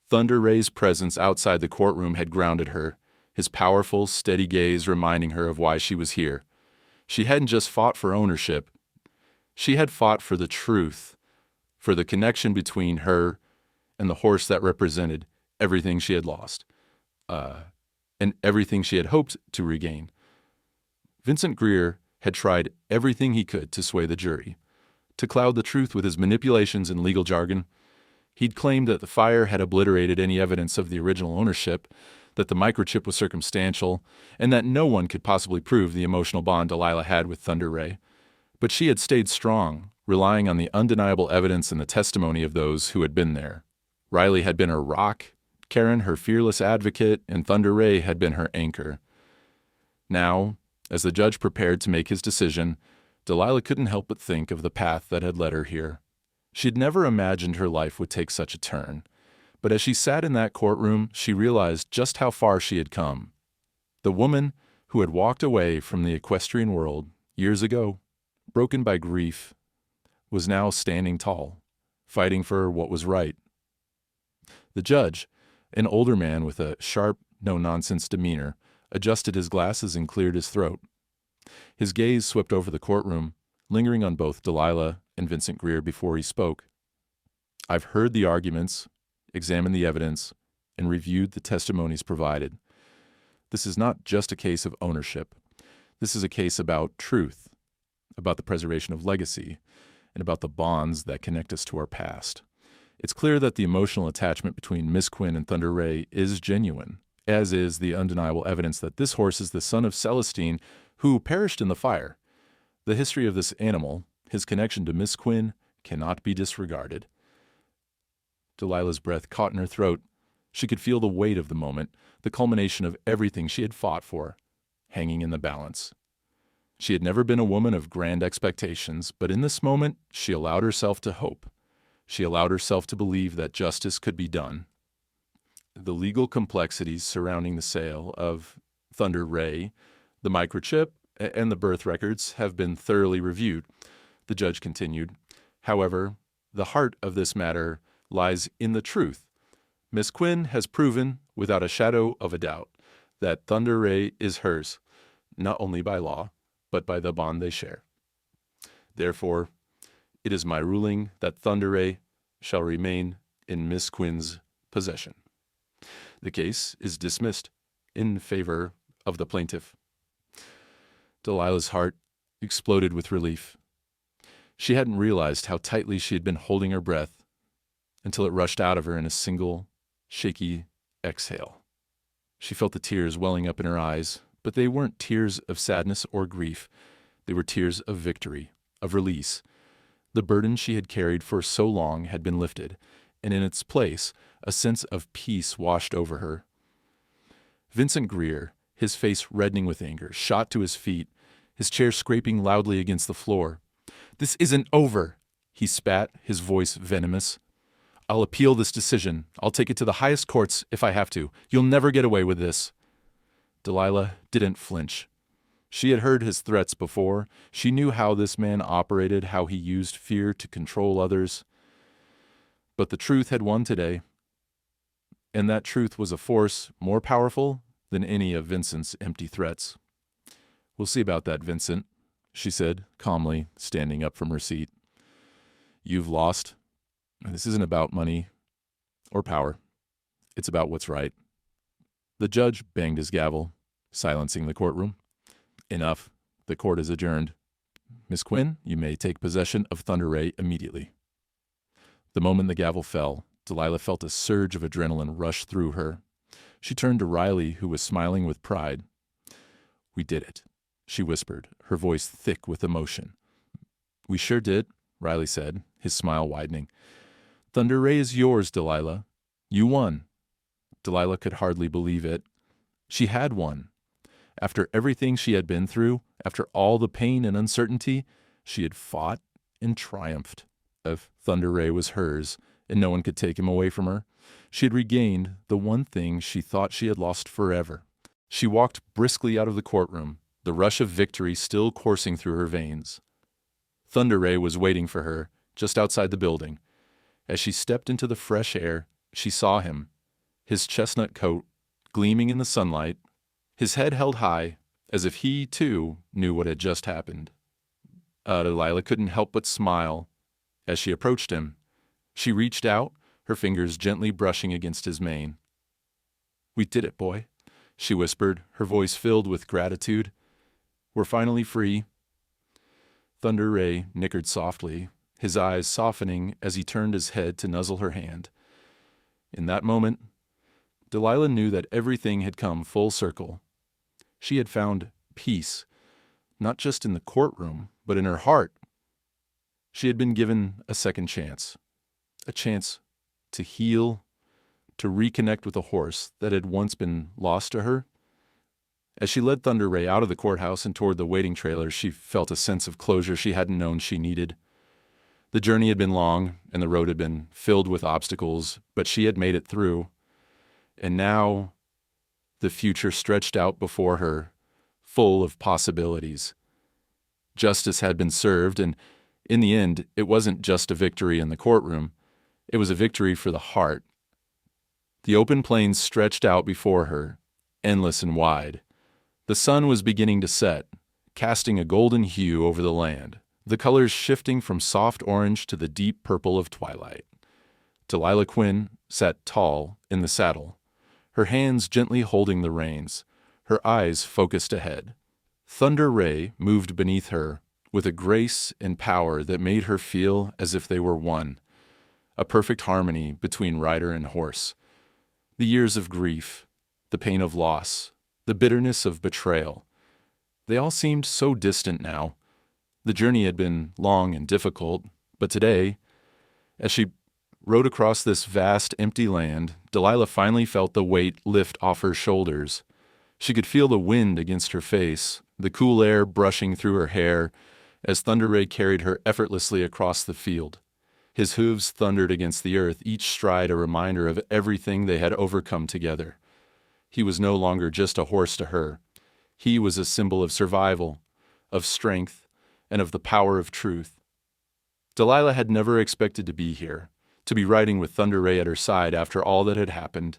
Thunder Ray's presence outside the courtroom had grounded her, his powerful, steady gaze reminding her of why she was here. She hadn't just fought for ownership. She had fought for the truth, for the connection between her and the horse that represented everything she had lost, and everything she had hoped to regain. Vincent Greer had tried everything he could to sway the jury, to cloud the truth with his manipulations and legal jargon. He'd claimed that the fire had obliterated any evidence of the original ownership, that the microchip was circumstantial, and that no one could possibly prove the emotional bond Delilah had with Thunder Ray. But she had stayed strong, relying on the undeniable evidence and the testimony of those who had been there. Riley had been her rock, Karen her fearless advocate, and Thunder Ray had been her anchor. Now, as the judge prepared to make his decision, Delilah couldn't help but think of the path that had led her here. She'd never imagined her life would take such a turn, but as she sat in that courtroom, she realized just how far she had come. The woman who had walked away from the equestrian world years ago, broken by grief, was now standing tall, fighting for what was right. The judge, an older man with a sharp, no-nonsense demeanor, adjusted his glasses and cleared his throat. His gaze swept over the courtroom, lingering on both Delilah and Vincent Greer before he spoke. "I've heard the arguments, examined the evidence, and reviewed the testimonies provided. This is not just a case of ownership. This is a case about truth, about the preservation of legacy, and about the bonds that connect us to our past. It's clear that the emotional attachment between Miss Quinn and Thunder Ray is genuine, as is the undeniable evidence that this horse is the son of Celestine, who perished in the fire. The history of this animal, his connection to Miss Quinn, cannot be disregarded." Delilah's breath caught in her throat. She could feel the weight of the moment, the culmination of everything she had fought for, hanging in the balance. She had never been a woman of grand expectations, but in this moment she allowed herself to hope. She allowed herself to believe that justice could be done. The legal complexities surrounding the sale of Thunder Ray, the microchip, and the birth records have been thoroughly reviewed, the judge continued. However, the heart of this matter lies in the truth. Miss Quinn has proven, without a shadow of a doubt, that Thunder Ray is hers, not only by law, but by the bond they share. Therefore, it is my ruling that Thunder Ray shall remain in Miss Quinn's possession. The case is dismissed in favor of the plaintiff. Delilah's heart exploded with relief. She hadn't realized how tightly she had been holding her breath until it rushed out of her in a single, shaky exhale. She felt the tears welling up in her eyes, but they weren't tears of sadness or grief. They were tears of victory, of release. The burden she had carried for so long had been lifted, and in its place, a sense of peace washed over her. Vincent Greer, his face reddening with anger, shot to his feet, his chair scraping loudly against the floor. "This isn't over," he spat, his voice venomous. "I'll appeal this decision. I'll take it to the highest courts if I have to. You'll never get away with this." Delilah didn't flinch. She had heard his threats before. She knew how this man operated, how he used fear to control others. But the truth had won today, and that truth was a force more powerful than any of Vincent's empty threats. "We'll see about that, Vincent," she said, calmly, standing up from her seat. "You've lost. This isn't about money or power. It's about what's right." The judge banged his gavel, silencing the courtroom. "Enough. The court is adjourned. Miss Quinn, you may take possession of Thunder Ray immediately." The moment the gavel fell, Delilah felt a surge of adrenaline rush through her. She turned to Riley, who was smiling with pride. "We did it," she whispered, her voice thick with emotion. "We sure did," Riley said, his smile widening. "Thunder Ray is yours, Delilah. You won." Delilah could hardly believe it. She had won. After everything she had been through, after all the pain and uncertainty, she had fought and triumphed. If Thunder Ray was hers, and no one could take him away from her, she had regained the one thing she thought she had lost forever. She walked briskly out of the courtroom, the rush of victory still coursing through her veins. Thunder Ray was waiting for her, just outside the building. As she stepped into the fresh air, she saw him, his chestnut coat gleaming in the sunlight, his head held high, as if he, too, knew what had just happened. Delilah couldn't help but smile as she approached him. She reached out, her fingers gently brushing against his mane. "We did it, boy," she whispered, her voice filled with gratitude. "We're finally free." Thunder Ray nickered softly, his eyes softening as he turned his head to nuzzle her hand. In that moment, Delilah knew that everything had come full circle. She had found peace, not just in the courtroom, but in her heart. She had been given a second chance, a chance to heal, to reconnect with a horse that had once been lost to her. As she led Thunder Ray out of the courthouse and toward the waiting trailer, she felt a sense of closure she hadn't known she needed. The journey had been long, and the road had been filled with obstacles, but she had made it through. And now, the future stretched out before her, full of possibilities. Justice had been served, and in the end, it wasn't just a victory in the courtroom. It was a victory for the heart. The open plains stretched out before her, endless and wide. The sun was beginning to set, casting a golden hue over the land, the colors shifting from soft orange to the deep purple of twilight. Delilah Quinn sat tall in the saddle, her hands gently holding the reins, her eyes focused ahead. Thunder Ray moved beneath her with a grace and power that made her feel as if they were one, a perfect harmony between rider and horse. The years of grief, the pain of loss, the bitterness of betrayal, they all seemed so distant now. The journey had been long and difficult, but today, as she rode across this vast, empty land, Delilah finally felt the weight lift off her shoulders. She could feel the wind against her face, the cool air brushing through her hair, as Thunder Ray carried her effortlessly across the field. His hooves thundered against the earth, each stride a reminder of everything they had overcome together. He was no longer just a horse to her. He was a symbol of survival, of strength, and of the power of truth. Delilah had never expected to be here, to be riding with Thunder Ray at her side after all that had happened.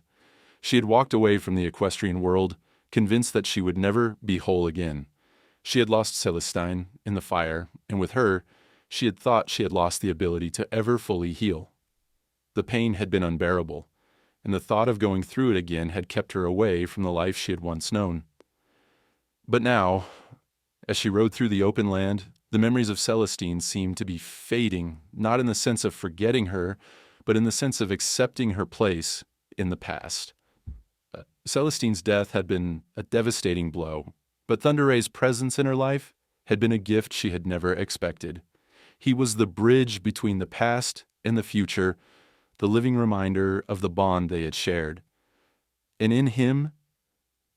She had walked away from the equestrian world, convinced that she would never be whole again. She had lost Celestine in the fire, and with her, she had thought she had lost the ability to ever fully heal. The pain had been unbearable, and the thought of going through it again had kept her away from the life she had once known. But now, as she rode through the open land, the memories of Celestine seemed to be fading, not in the sense of forgetting her, but in the sense of accepting her place in the past. Celestine's death had been a devastating blow, but Thunder Ray's presence in her life had been a gift she had never expected. He was the bridge between the past and the future, the living reminder of the bond they had shared. And in him,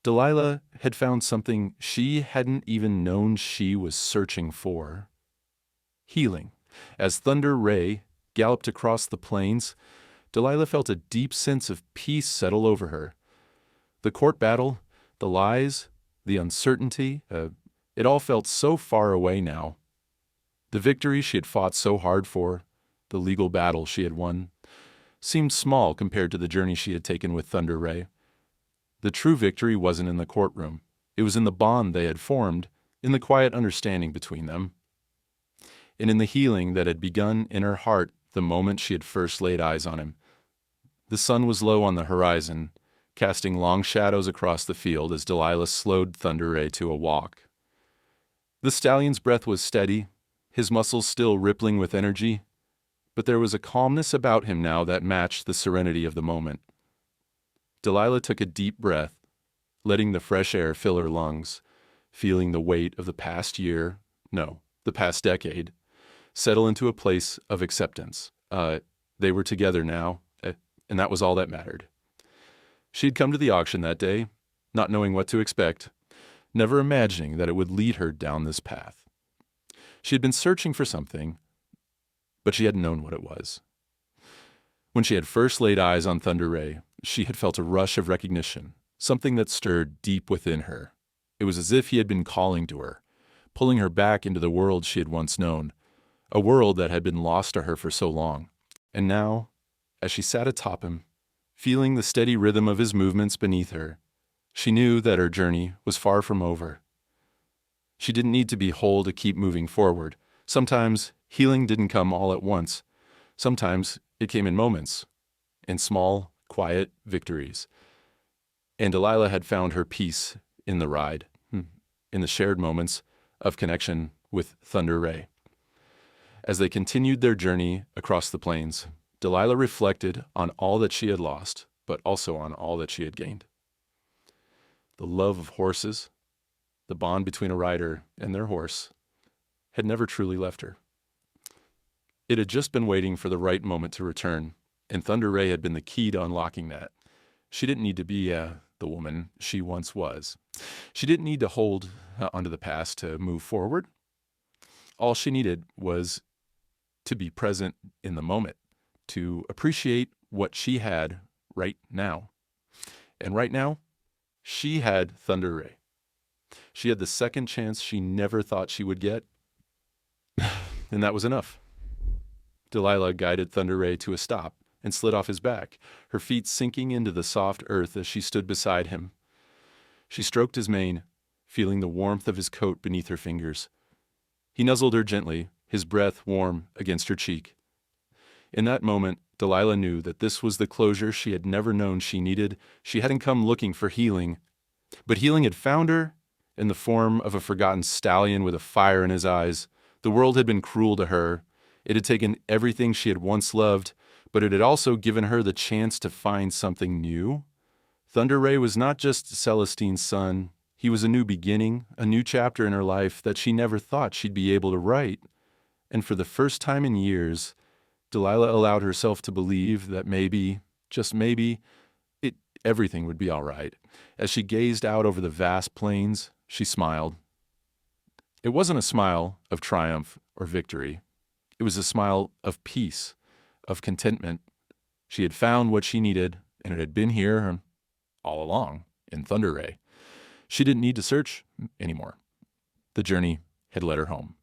Delilah had found something she hadn't even known she was searching for. Healing. As Thunder Ray galloped across the plains, Delilah felt a deep sense of peace settle over her. The court battle, the lies, the uncertainty, it all felt so far away now. The victory she had fought so hard for, the legal battle she had won, seemed small compared to the journey she had taken with Thunder Ray. The true victory wasn't in the courtroom. It was in the bond they had formed, in the quiet understanding between them, and in the healing that had begun in her heart the moment she had first laid eyes on him. The sun was low on the horizon, casting long shadows across the field as Delilah slowed Thunder Ray to a walk. The stallion's breath was steady, his muscles still rippling with energy, but there was a calmness about him now that matched the serenity of the moment. Delilah took a deep breath, letting the fresh air fill her lungs, feeling the weight of the past year, no, the past decade, settle into a place of acceptance. They were together now, and that was all that mattered. She'd come to the auction that day, not knowing what to expect, never imagining that it would lead her down this path. She had been searching for something, but she hadn't known what it was. When she had first laid eyes on Thunder Ray, she had felt a rush of recognition, something that stirred deep within her. It was as if he had been calling to her, pulling her back into the world she had once known, a world that had been lost to her for so long. And now, as she sat atop him, feeling the steady rhythm of his movements beneath her, she knew that her journey was far from over. She didn't need to be whole to keep moving forward. Sometimes healing didn't come all at once. Sometimes it came in moments, in small, quiet victories. And Delilah had found her peace in the ride, in the shared moments of connection with Thunder Ray. As they continued their journey across the plains, Delilah reflected on all that she had lost, but also on all that she had gained. The love of horses, the bond between a rider and their horse, had never truly left her. It had just been waiting for the right moment to return, and Thunder Ray had been the key to unlocking that. She didn't need to be the woman she once was. She didn't need to hold onto the past to move forward. All she needed was to be present in the moment, to appreciate what she had right now. And right now, she had Thunder Ray. She had the second chance she never thought she would get, and that was enough. Delilah guided Thunder Ray to a stop and slid off his back, her feet sinking into the soft earth as she stood beside him. She stroked his mane, feeling the warmth of his coat beneath her fingers. He nuzzled her gently, his breath warm against her cheek. In that moment, Delilah knew that this was the closure she had never known she needed. She hadn't come looking for healing, but healing had found her in the form of a forgotten stallion with a fire in his eyes. The world had been cruel to her. It had taken everything she had once loved, but it had also given her the chance to find something new. Thunder Ray was not just Celestine's son. He was a new beginning, a new chapter in her life that she never thought she'd be able to write. And for the first time in years, Delilah allowed herself to believe that maybe, just maybe, everything would be all right. As she gazed out over the vast plains, she smiled. It wasn't a smile of triumph or victory. It was a smile of peace, of contentment. She had found what she needed, and it had been here all along in Thunder Ray. She didn't need to search anymore. The journey had led her home.